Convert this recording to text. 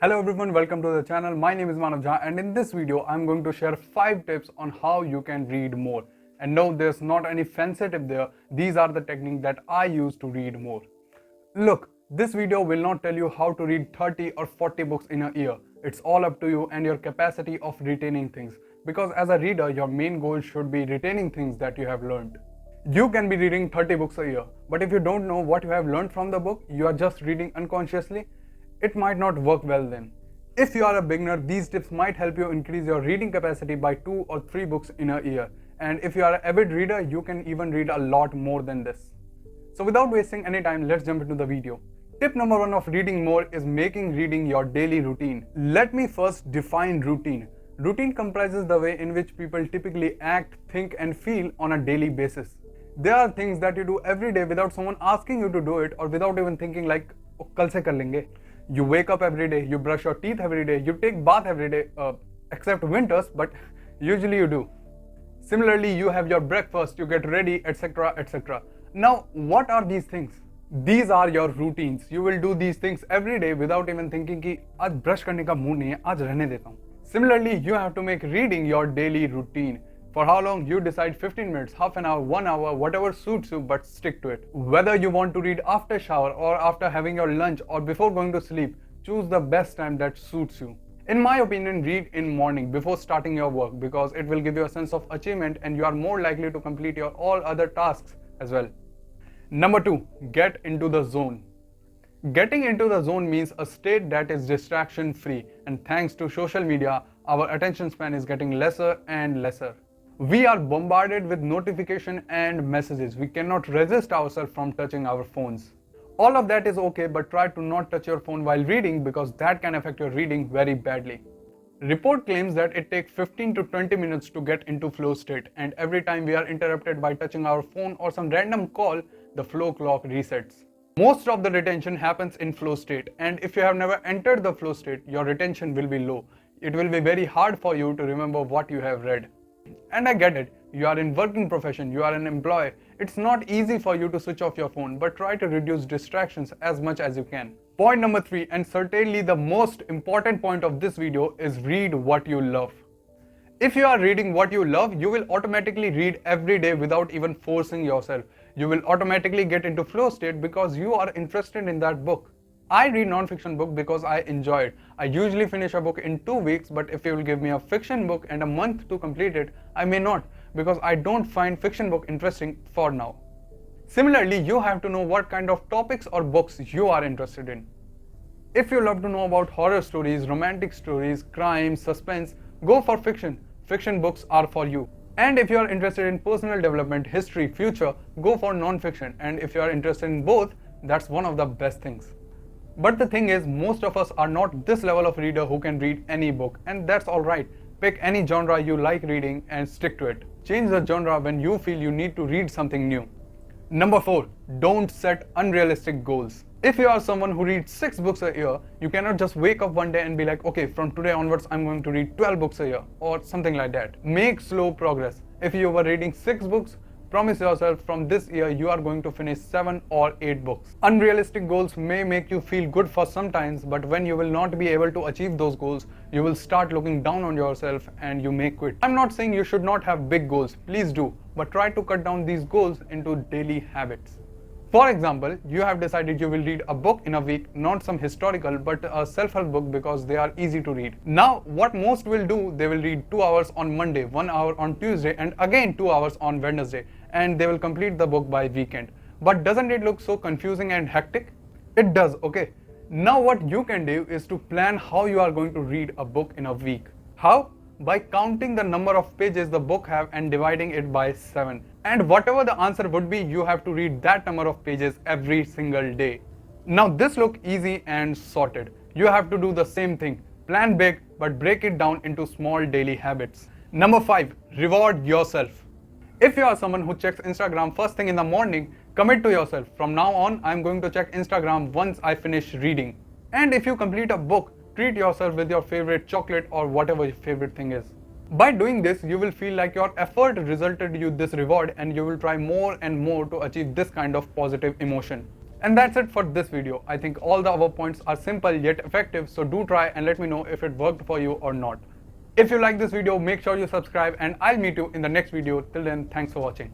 Hello everyone, welcome to the channel. My name is Manav and in this video I'm going to share 5 tips on how you can read more. And no, there's not any fancy tip there. These are the techniques that I use to read more. Look, this video will not tell you how to read 30 or 40 books in a year. It's all up to you and your capacity of retaining things. Because as a reader, your main goal should be retaining things that you have learned. You can be reading 30 books a year, but if you don't know what you have learned from the book, you are just reading unconsciously, it might not work well then. If you are a beginner, these tips might help you increase your reading capacity by 2 or 3 books in a year. And if you are an avid reader, you can even read a lot more than this. So without wasting any time, let's jump into the video. Tip number 1 of reading more is making reading your daily routine. Let me first define routine. Routine comprises the way in which people typically act, think and feel on a daily basis. There are things that you do every day without someone asking you to do it or without even thinking like, oh, kal se kar lenge. You wake up every day, you brush your teeth every day, you take bath every day, except winters, but usually you do. Similarly, you have your breakfast, you get ready, etc, etc. Now, what are these things? These are your routines. You will do these things every day without even thinking कि आज brush करने का mood नहीं है, आज रहने देता हूँ. Similarly, you have to make reading your daily routine. For how long? You decide 15 minutes, half an hour, 1 hour, whatever suits you, but stick to it. Whether you want to read after shower or after having your lunch or before going to sleep, choose the best time that suits you. In my opinion, read in morning before starting your work because it will give you a sense of achievement and you are more likely to complete your all other tasks as well. Number 2, get into the zone. Getting into the zone means a state that is distraction free, and thanks to social media, our attention span is getting lesser and lesser. We are bombarded with notification and messages. We cannot resist ourselves from touching our phones. All of that is okay, but try to not touch your phone while reading because that can affect your reading very badly. Report claims that it takes 15 to 20 minutes to get into flow state, and every time we are interrupted by touching our phone or some random call, the flow clock resets. Most of the retention happens in flow state, and if you have never entered the flow state, your retention will be low. It will be very hard for you to remember what you have read. And I get it, you are in working profession, you are an employee. It's not easy for you to switch off your phone, but try to reduce distractions as much as you can. Point number 3, and certainly the most important point of this video, is read what you love. If you are reading what you love, you will automatically read every day without even forcing yourself. You will automatically get into flow state because you are interested in that book. I read non-fiction book because I enjoy it. I usually finish a book in 2 weeks, but if you will give me a fiction book and a month to complete it, I may not because I don't find fiction book interesting for now. Similarly, you have to know what kind of topics or books you are interested in. If you love to know about horror stories, romantic stories, crime, suspense, go for fiction. Fiction books are for you. And if you are interested in personal development, history, future, go for non-fiction. And if you are interested in both, that's one of the best things. But the thing is, most of us are not this level of reader who can read any book, and that's alright. Pick any genre you like reading and stick to it. Change the genre when you feel you need to read something new. Number 4, don't set unrealistic goals. If you are someone who reads 6 books a year, you cannot just wake up one day and be like, okay, from today onwards I'm going to read 12 books a year or something like that. Make slow progress. If you were reading 6 books, promise yourself from this year you are going to finish 7 or 8 books. Unrealistic goals may make you feel good for some times, but when you will not be able to achieve those goals, you will start looking down on yourself and you may quit. I'm not saying you should not have big goals, please do, but try to cut down these goals into daily habits. For example, you have decided you will read a book in a week, not some historical but a self-help book because they are easy to read. Now, what most will do, they will read 2 hours on Monday, 1 hour on Tuesday and again 2 hours on Wednesday, and they will complete the book by weekend. But doesn't it look so confusing and hectic? It does, okay. Now what you can do is to plan how you are going to read a book in a week. How? By counting the number of pages the book have and dividing it by 7. And whatever the answer would be, you have to read that number of pages every single day. Now this look easy and sorted. You have to do the same thing. Plan big, but break it down into small daily habits. Number 5, reward yourself. If you are someone who checks Instagram first thing in the morning, commit to yourself. From now on, I'm going to check Instagram once I finish reading. And if you complete a book, treat yourself with your favorite chocolate or whatever your favorite thing is. By doing this, you will feel like your effort resulted you this reward and you will try more and more to achieve this kind of positive emotion. And that's it for this video. I think all the above points are simple yet effective, so do try and let me know if it worked for you or not. If you like this video, make sure you subscribe and I'll meet you in the next video. Till then, thanks for watching.